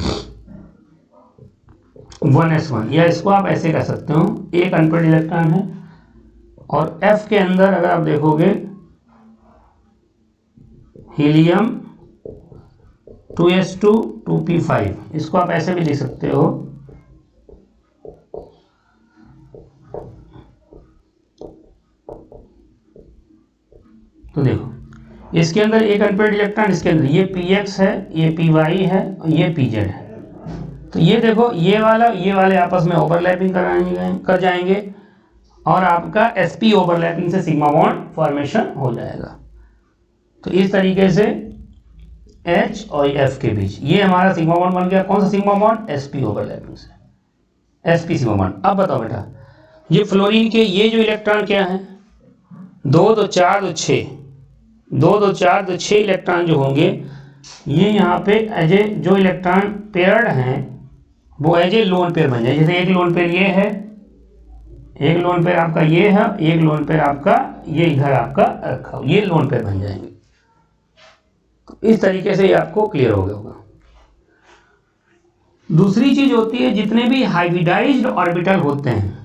1s1, या इसको आप ऐसे कह सकते हो, एक अनपेयर्ड इलेक्ट्रॉन है और F के अंदर अगर आप देखोगे हीलियम 2s2 2p5, इसको आप ऐसे भी लिख सकते हो, तो देखो इसके अंदर एक अनपेयर्ड इलेक्ट्रॉन, इसके अंदर ये px है, ये py है और ये pz है। तो ये देखो ये वाले आपस में ओवरलैपिंग कर जाएंगे और आपका sp ओवरलैपिंग से सिग्मा बॉन्ड फॉर्मेशन हो जाएगा। तो इस तरीके से H और F के बीच ये हमारा सिग्मा बॉन्ड बन गया। कौन सा सिग्मा बॉन्ड? sp ओवरलैपिंग से, sp सिग्मा बॉन्ड। अब बताओ बेटा, ये फ्लोरीन के ये जो इलेक्ट्रॉन क्या है, 2 2 4 2 6, 2 2 4 2 6 इलेक्ट्रॉन जो होंगे ये यहाँ पे एज ए जो इलेक्ट्रॉन पेयर्ड हैं वो एज ए लोन पेयर बन जाए। जैसे एक लोन पेयर ये है, एक लोन पेयर आपका ये है, एक लोन पेयर आपका ये इधर आपका रखा हो, ये लोन पेयर बन जाएंगे। तो इस तरीके से ये आपको क्लियर हो गया होगा। दूसरी चीज होती है, जितने भी हाइब्रिडाइज्ड ऑर्बिटल होते हैं,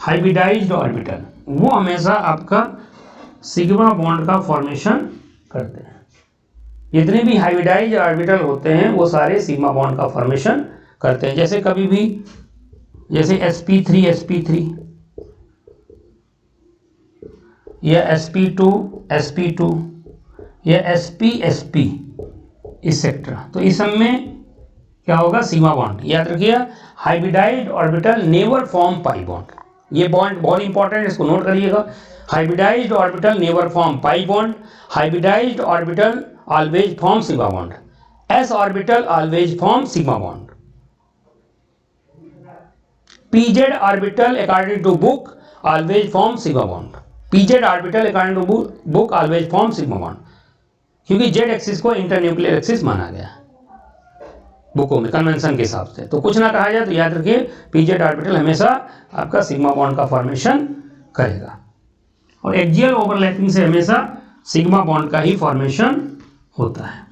हाइब्रिडाइज्ड ऑर्बिटल वो हमेशा आपका सिग्मा बॉन्ड का फॉर्मेशन करते हैं। जितने भी हाइब्रिडाइज्ड ऑर्बिटल होते हैं वो सारे सिग्मा बॉन्ड का फॉर्मेशन करते हैं। जैसे कभी भी जैसे sp3 sp3 या sp2 sp2 या sp sp एक्सेट्रा, तो इस सब में क्या होगा? Sigma bond. याद रखिए, hybridised orbital never form pi bond. ये बॉन्ड बहुत इंपॉर्टेंट है, इसको नोट करिएगा। Hybridised orbital never form pi bond, hybridised orbital always form sigma bond, s orbital always form sigma bond. pz orbital according to book always form sigma bond, pz orbital according to book always form sigma bond, क्योंकि z axis को internuclear axis माना गया बुकों में convention के हिसाब से। तो कुछ ना कहा जाए तो याद रखिए pz ऑर्बिटल हमेशा आपका सिग्मा बॉन्ड का फॉर्मेशन करेगा और एक्सियल ओवरलैपिंग से हमेशा सिग्मा बॉन्ड का ही फॉर्मेशन होता है।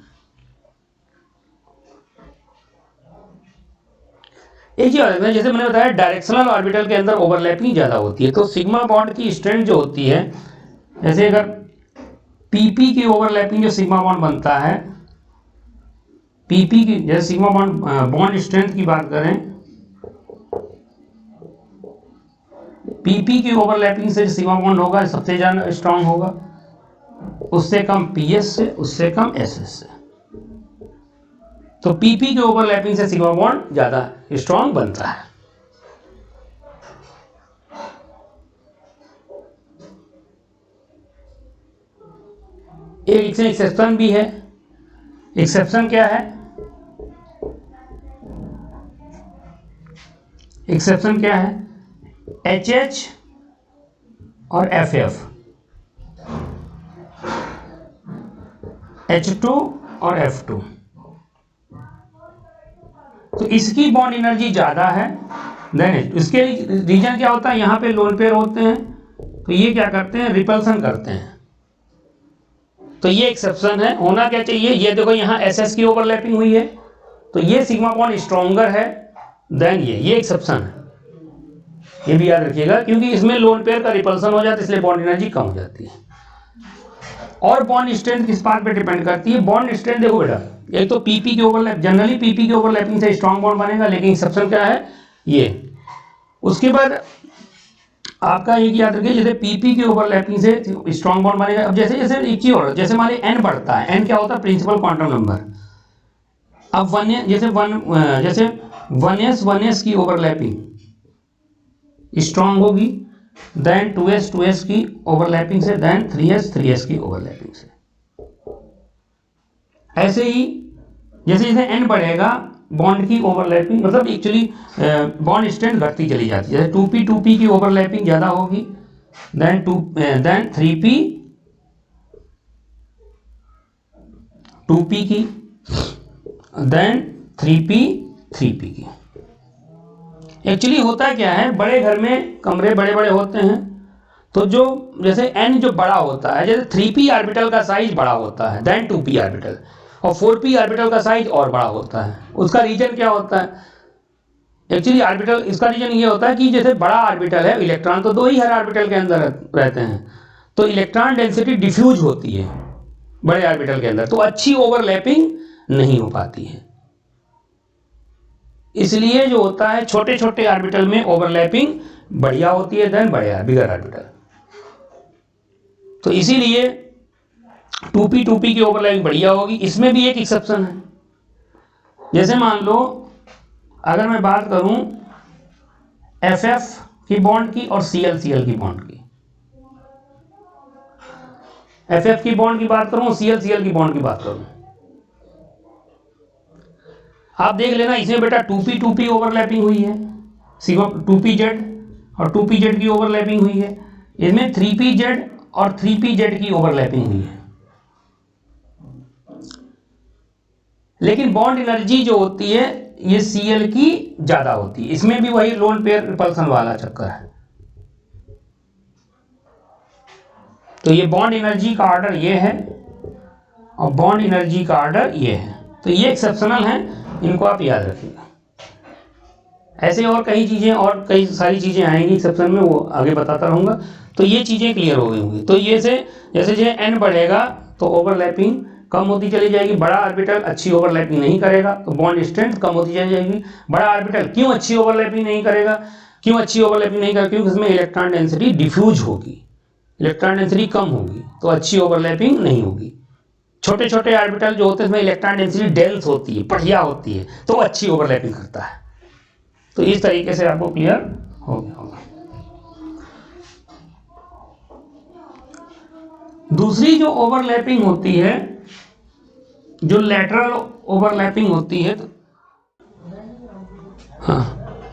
एक चीज और है, जैसे मैंने बताया डायरेक्शनल ऑर्बिटल के अंदर ओवरलैपिंग ज्यादा होती है, तो सिग्मा बॉन्ड की स्ट्रेंथ जो होती है, जैसे अगर pp की ओवरलैपिंग जो सिग्मा बॉन्ड बनता है, pp की जैसे सिग्मा बॉन्ड स्ट्रेंथ की बात करें, pp की ओवरलैपिंग से सिग्मा बॉन्ड होगा सबसे ज्यादा स्ट्रांग होगा, उससे कम ps से, उससे कम ss से। तो pp के ओवरलैपिंग से सिग्मा बॉन्ड ज्यादा स्ट्रांग बनता है। एक एक्सेप्शन भी है। एक्सेप्शन क्या है? एक्सेप्शन क्या है? HH और FF, H2 और F2, तो इसकी बॉन्ड एनर्जी ज्यादा है देन इसके रीजन क्या होता है? यहाँ पे लोन पेयर होते हैं तो ये क्या करते हैं? रिपल्सन करते हैं। तो ये एक्सेप्शन है। होना क्या चाहिए? ये देखो यहाँ SS की ओवरलैपिंग हुई है तो ये सिग्मा बॉन्ड स्ट्रॉन्गर है देन ये एक्सेप्शन है। ये भी याद रखिएगा क्योंकि इसमें लोन पेयर का रिपल्सन हो जाता है, इसलिए बॉन्ड एनर्जी कम हो जाती है। और बॉन्ड स्ट्रेंथ किस बात पे डिपेंड करती है? बॉन्ड स्ट्रेंथ देखो बेटा, एक तो पीपी के ओवरलैप, जनरली पीपी के ओवरलैपिंग से स्ट्रॉन्ग बॉन्ड बनेगा, लेकिन एक्सेप्शन क्या है? ये। उसके बाद आपका एक याद रखिए, जैसे पीपी के ओवरलैपिंग से स्ट्रॉन्ग बॉन्ड बनेगा। अब जैसे जैसे एक ही और, जैसे मान लीजिए n बढ़ता है, n क्या होता है? Principal quantum number. अब जैसे 1s की ओवरलैपिंग स्ट्रॉन्ग होगी, देन 2s की ओवरलैपिंग से, देन 3s की ओवरलैपिंग से। ऐसे ही जैसे जैसे n बढ़ेगा बॉन्ड की ओवरलैपिंग, मतलब एक्चुअली बॉन्ड स्ट्रेंथ घटती चली जाती है। जैसे 2p की ओवरलैपिंग ज्यादा होगी, देन 3p 2p की, देन 3p की। एक्चुअली होता क्या है, बड़े घर में कमरे बड़े बड़े होते हैं तो जो जैसे n जो बड़ा होता है, जैसे 3p ऑर्बिटल का साइज बड़ा होता है देन 2p ऑर्बिटल, और 4p ऑर्बिटल का साइज और बड़ा होता है। उसका रीजन क्या होता है? एक्चुअली ऑर्बिटल, इसका रीजन ये होता है कि जैसे बड़ा ऑर्बिटल है, इलेक्ट्रॉन तो दो ही हर ऑर्बिटल के अंदर रहते हैं, तो इलेक्ट्रॉन डेंसिटी डिफ्यूज होती है बड़े ऑर्बिटल के अंदर, तो अच्छी ओवरलैपिंग नहीं हो पाती है। इसलिए जो होता है छोटे छोटे ऑर्बिटल में ओवरलैपिंग बढ़िया होती है देन बिगर ऑर्बिटल। तो इसीलिए 2p की ओवरलैपिंग बढ़िया होगी। इसमें भी एक एक्सेप्शन है, जैसे मान लो अगर मैं बात करूं FF की बॉन्ड की और CL की बॉन्ड की, FF की बॉन्ड की बात करूं, CL की बॉन्ड की बात करूं, आप देख लेना इसमें बेटा 2p ओवरलैपिंग हुई है, 2pz और 2pz की ओवरलैपिंग हुई है। इसमें 3pz और 3pz की ओवरलैपिंग हुई है। लेकिन बॉन्ड एनर्जी जो होती है ये Cl की ज्यादा होती है। इसमें भी वही लोन पेयर रिपल्सन वाला चक्कर है। तो ये बॉन्ड एनर्जी का ऑर्डर ये है और बॉन्ड एनर्जी का ऑर्डर ये है। तो ये एक्सेप्शनल है, इनको आप याद रखिएगा। ऐसे और कई चीजें और कई सारी चीजें आएंगी एक्सेप्शन में, वो आगे बताता रहूंगा। तो ये चीजें क्लियर हो गई होंगी। तो ये से जैसे जो n बढ़ेगा तो ओवरलैपिंग कम होती चली जाएगी। बड़ा ऑर्बिटल अच्छी ओवरलैपिंग नहीं करेगा तो बॉन्ड स्ट्रेंथ कम होती चली जाएगी। बड़ा ऑर्बिटल क्यों अच्छी ओवरलैपिंग नहीं करेगा? क्यों अच्छी ओवरलैपिंग नहीं करेगा? क्योंकि इसमें इलेक्ट्रॉन डेंसिटी डिफ्यूज होगी, इलेक्ट्रॉन डेंसिटी कम होगी, तो अच्छी ओवरलैपिंग नहीं होगी। छोटे छोटे ऑर्बिटल जो होते हैं इसमें इलेक्ट्रॉन डेंसिटी डेंस होती है, बढ़िया होती है, तो अच्छी ओवरलैपिंग करता है। तो इस तरीके से आपको क्लियर हो गया होगा। दूसरी जो ओवरलैपिंग होती है, जो लेटरल ओवरलैपिंग होती है,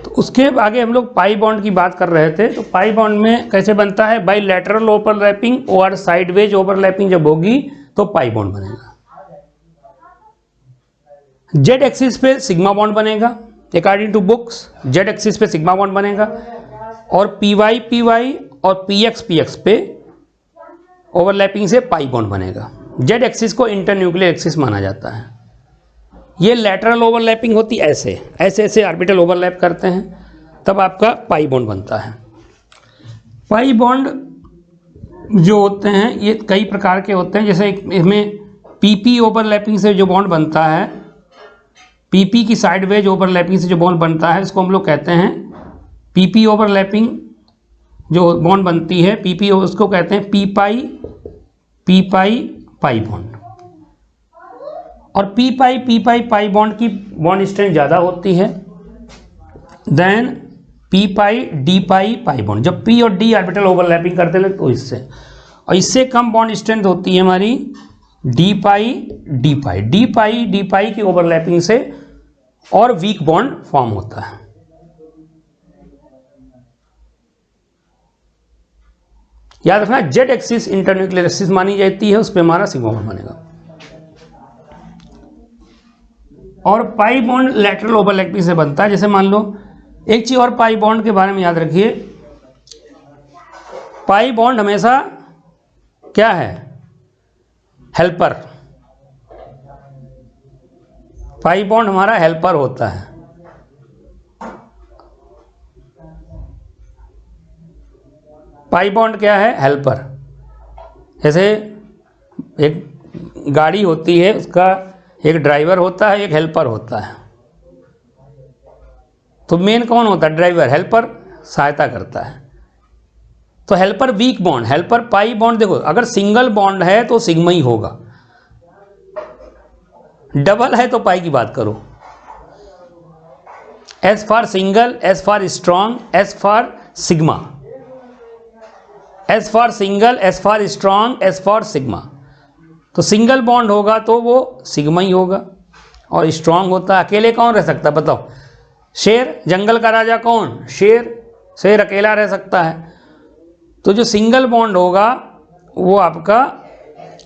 तो उसके आगे हम लोग पाई बॉन्ड की बात कर रहे थे। तो पाई बॉन्ड में कैसे बनता है? बाई लेटरल ओवरलैपिंग और साइडवेज ओवरलैपिंग जब होगी तो पाई बॉन्ड बनेगा। जेड एक्सिस पे सिग्मा बॉन्ड बनेगा, according to books Z axis पे सिग्मा बॉन्ड बनेगा, और पी वाई और पी एक्स पे ओवरलैपिंग से पाई बॉन्ड बनेगा। जेड एक्सिस को इंटरन्यूक्लियर एक्सिस माना जाता है। ये लेटरल ओवरलैपिंग होती ऐसे ऐसे ऑर्बिटल ओवरलैप करते हैं, तब आपका पाई बॉन्ड बनता है। पाई बॉन्ड जो होते हैं ये कई प्रकार के होते हैं। जैसे इसमें पीपी ओवरलैपिंग से जो बॉन्ड बनता है, पीपी की साइडवेज ओवरलैपिंग से जो बॉन्ड बनता है, इसको हम लोग कहते हैं पीपी ओवरलैपिंग। जो बॉन्ड बनती है पीपी, उसको कहते हैं पी पाई बॉन्ड। और पी पाई बॉन्ड की बॉन्ड स्ट्रेंथ ज़्यादा होती है देन पी पाई बॉन्ड। जब पी और डी ऑर्बिटल ओवरलैपिंग करते हैं तो इससे, और इससे कम बॉन्ड स्ट्रेंथ होती है हमारी डी पाई की ओवरलैपिंग से, और वीक बॉन्ड फॉर्म होता है। याद रखना जेड एक्सिस इंटरन्यूक्लियर एक्सिस मानी जाती है, उस पर हमारा सिग्मा बॉन्ड बनेगा। और पाई बॉन्ड लेटरल ओवरलैपिंग से बनता है। जैसे मान लो एक चीज और पाई बॉन्ड के बारे में याद रखिए, पाई बॉन्ड हमेशा क्या है? हेल्पर। पाई बॉन्ड हमारा हेल्पर होता है। पाई बॉन्ड क्या है? हेल्पर। जैसे एक गाड़ी होती है, उसका एक ड्राइवर होता है, एक हेल्पर होता है। तो मेन कौन होता है? ड्राइवर। हेल्पर सहायता करता है। तो helper weak bond, helper pi bond. देखो अगर सिंगल बॉन्ड है तो सिग्मा ही होगा, डबल है तो पाई की बात करो। S for single, S for strong, S for sigma. S for single, S for strong, S for sigma. तो सिंगल बॉन्ड होगा तो वो सिग्मा ही होगा और स्ट्रॉन्ग होता है। अकेले कौन रह सकता है बताओ? शेर। जंगल का राजा कौन? शेर अकेला रह सकता है। तो जो सिंगल बॉन्ड होगा वो आपका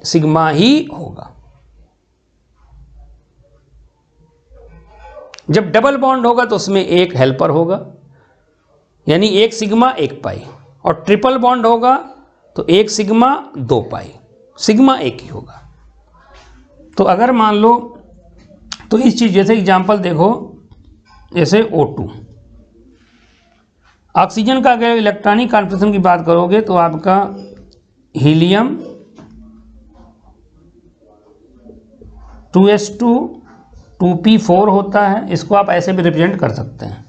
सिग्मा ही होगा। जब डबल बॉन्ड होगा तो उसमें एक हेल्पर होगा, यानी एक सिग्मा एक पाई। और ट्रिपल बॉन्ड होगा तो एक सिग्मा दो पाई, सिग्मा एक ही होगा। तो अगर मान लो, तो इस चीज जैसे एग्जांपल देखो, जैसे O2 ऑक्सीजन का अगर इलेक्ट्रॉनिक कॉन्फिगरेशन की बात करोगे तो आपका हीलियम 2s2 2p4 होता है। इसको आप ऐसे भी रिप्रेजेंट कर सकते हैं।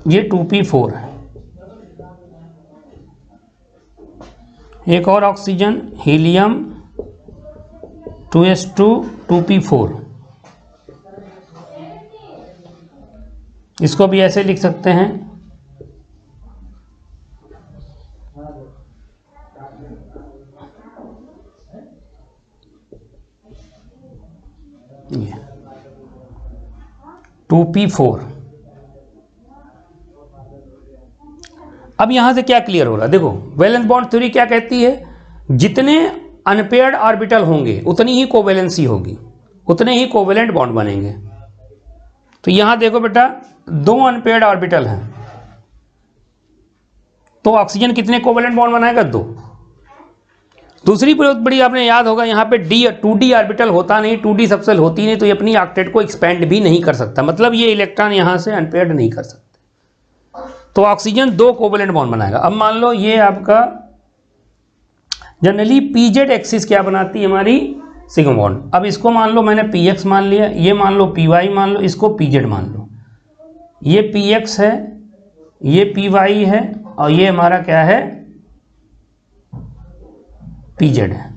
ये 2p4 है। एक और ऑक्सीजन हीलियम 2s2 2p4, इसको भी ऐसे लिख सकते हैं, ये 2p4। अब यहां से क्या क्लियर हो रहा है, देखो वैलेंस बॉन्ड थ्योरी क्या कहती है, जितने अनपेयर्ड ऑर्बिटल होंगे उतनी ही कोवैलेंसी होगी, उतने ही कोवैलेंट बॉन्ड बनेंगे। तो यहां देखो बेटा, 2 अनपेयर्ड ऑर्बिटल हैं, तो ऑक्सीजन कितने कोवैलेंट बॉन्ड बनाएगा, 2। दूसरी बहुत बड़ी, आपने याद होगा यहाँ पे 2d ऑर्बिटल होता नहीं, 2d सबसेल होती नहीं, तो ये अपनी ऑक्टेट को एक्सपेंड भी नहीं कर सकता, मतलब ये इलेक्ट्रॉन यहाँ से अनपेयर्ड नहीं कर सकते। तो ऑक्सीजन 2 कोवैलेंट बॉन्ड बनाएगा। अब मान लो ये आपका जनरली pz एक्सिस क्या बनाती है हमारी, सिग्मा बॉन्ड। अब इसको मान लो मैंने px मान लिया, ये मान लो py मान लो, इसको pz मान लो। ये px है, ये py है, और ये हमारा क्या है, pz है।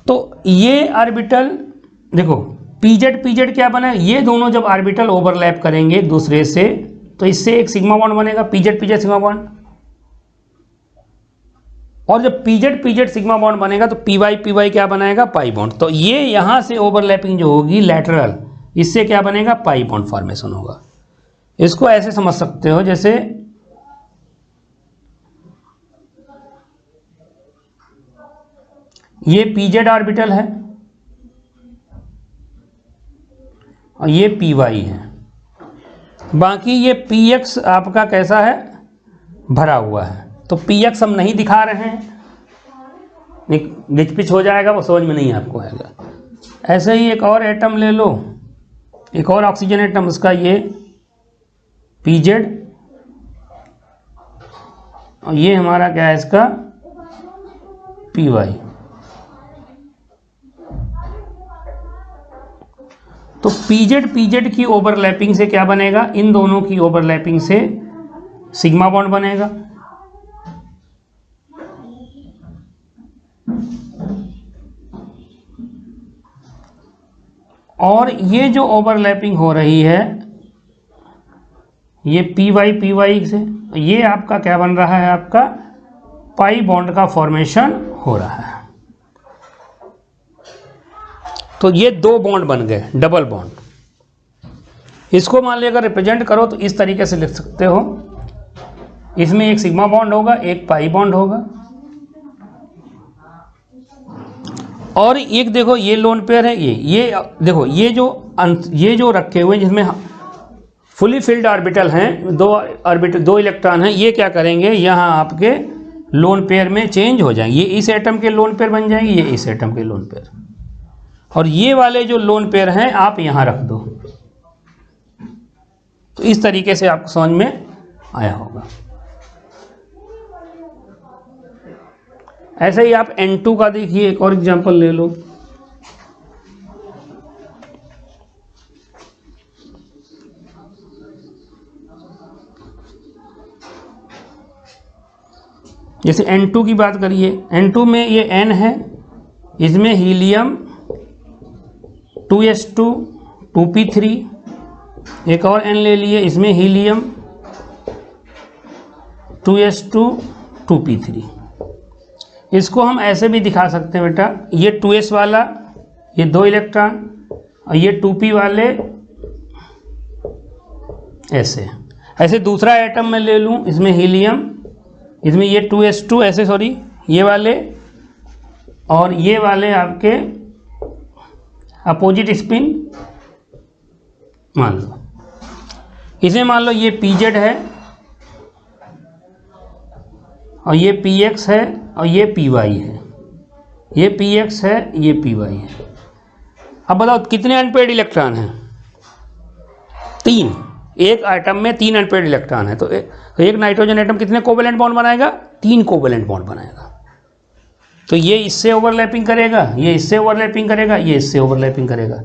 तो ये ऑर्बिटल देखो pz क्या बना है, ये दोनों जब ऑर्बिटल ओवरलैप करेंगे एक दूसरे से, तो इससे एक सिग्मा बॉन्ड बनेगा, pz सिग्मा बॉन्ड। और जब pz सिग्मा बॉन्ड बनेगा तो py क्या बनाएगा, पाई बॉन्ड। तो ये यहां से ओवरलैपिंग जो होगी लैटरल, इससे क्या बनेगा, पाई बॉन्ड फॉर्मेशन होगा। इसको ऐसे समझ सकते हो, जैसे ये pz ऑर्बिटल है और ये py है, बाकी ये px आपका कैसा है, भरा हुआ है। तो px हम नहीं दिखा रहे हैं, गिचपिच हो जाएगा, वो समझ में नहीं आपको आएगा। ऐसे ही एक और एटम ले लो, एक और ऑक्सीजन एटम, उसका ये pz और ये हमारा क्या है, इसका py। तो pz की ओवरलैपिंग से क्या बनेगा, इन दोनों की ओवरलैपिंग से सिग्मा बॉन्ड बनेगा। और ये जो ओवरलैपिंग हो रही है ये py से, ये आपका क्या बन रहा है, आपका पाई बॉन्ड का फॉर्मेशन हो रहा है। तो ये 2 बॉन्ड बन गए, डबल बॉन्ड। इसको मान लिया अगर रिप्रेजेंट करो तो इस तरीके से लिख सकते हो, इसमें एक सिग्मा बॉन्ड होगा, एक पाई बॉन्ड होगा, और एक देखो ये लोन पेयर है, ये देखो ये जो रखे हुए जिसमें फुली फिल्ड ऑर्बिटल हैं, 2 इलेक्ट्रॉन हैं, ये क्या करेंगे, यहाँ आपके लोन पेयर में चेंज हो जाएंगे। ये इस एटम के लोन पेयर बन जाएंगे, ये इस एटम के लोन पेयर, और ये वाले जो लोन पेयर हैं आप यहाँ रख दो। तो इस तरीके से आपको समझ में आया होगा। ऐसे ही आप N2 का देखिए, एक और एग्जांपल ले लो। जैसे N2 की बात करिए, N2 में ये N है, इसमें हीलियम 2s2 2p3, एक और N ले लिए, इसमें हीलियम 2s2 2p3। इसको हम ऐसे भी दिखा सकते हैं बेटा, ये 2s वाला, ये 2 इलेक्ट्रॉन, और ये 2p वाले ऐसे दूसरा एटम मैं ले लूँ, इसमें हीलियम, इसमें ये 2s2 ऐसे, सॉरी ये वाले, और ये वाले आपके अपोजिट स्पिन मान लो। इसे मान लो ये pz है, और ये px है, और ये py है, ये px है, ये py है। अब बताओ कितने अनपेयर्ड इलेक्ट्रॉन हैं, 3। एक एटम में 3 अनपेयर्ड इलेक्ट्रॉन है, तो एक नाइट्रोजन एटम कितने कोवैलेंट बॉन्ड बनाएगा, 3 कोवैलेंट बॉन्ड बनाएगा। तो ये इससे ओवरलैपिंग करेगा, ये इससे ओवरलैपिंग करेगा, ये इससे ओवरलैपिंग करेगा,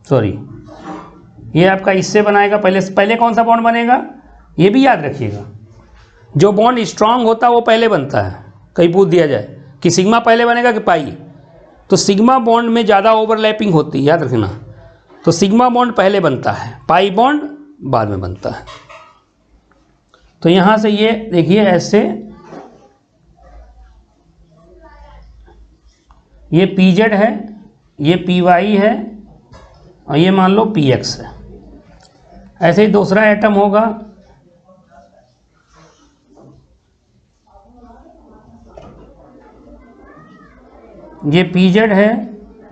सॉरी ये आपका इससे बनाएगा, पहले कौन सा बॉन्ड बनेगा ये भी याद रखिएगा। जो बॉन्ड स्ट्रांग होता है वो पहले बनता है। कहीं पूछ दिया जाए कि सिग्मा पहले बनेगा कि पाई, तो सिग्मा बॉन्ड में ज़्यादा ओवरलैपिंग होती है, याद रखना। तो सिग्मा बॉन्ड पहले बनता है, पाई बॉन्ड बाद में बनता है। तो यहाँ से ये देखिए ऐसे, ये PZ है, ये PY है और ये मान लो PX है। ऐसे ही दूसरा एटम होगा, ये PZ है,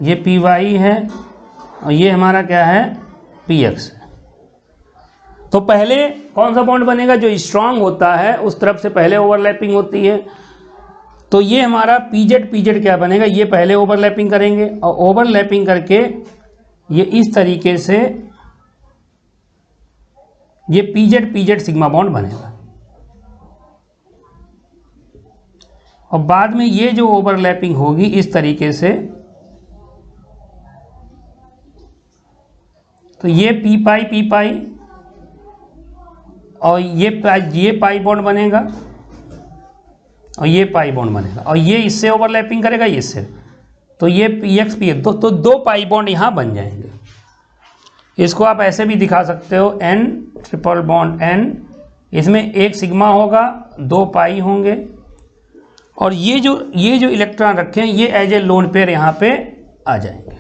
ये PY है और ये हमारा क्या है PX है। तो पहले कौन सा बॉन्ड बनेगा, जो स्ट्रांग होता है उस तरफ से पहले ओवरलैपिंग होती है। तो ये हमारा PZ क्या बनेगा, ये पहले ओवरलैपिंग करेंगे और ओवरलैपिंग करके ये इस तरीके से ये PZ सिग्मा बॉन्ड बनेगा। और बाद में ये जो ओवरलैपिंग होगी इस तरीके से, तो ये P पाई और ये पाई बॉन्ड बनेगा और ये पाई बॉन्ड बनेगा और ये इससे ओवरलैपिंग करेगा इससे, तो ये PX तो दो पाई बॉन्ड यहाँ बन जाएंगे। इसको आप ऐसे भी दिखा सकते हो, N ट्रिपल बॉन्ड N, इसमें एक सिग्मा होगा, दो पाई होंगे और ये जो इलेक्ट्रॉन रखे हैं ये एज ए लोन पेयर यहाँ पे आ जाएंगे।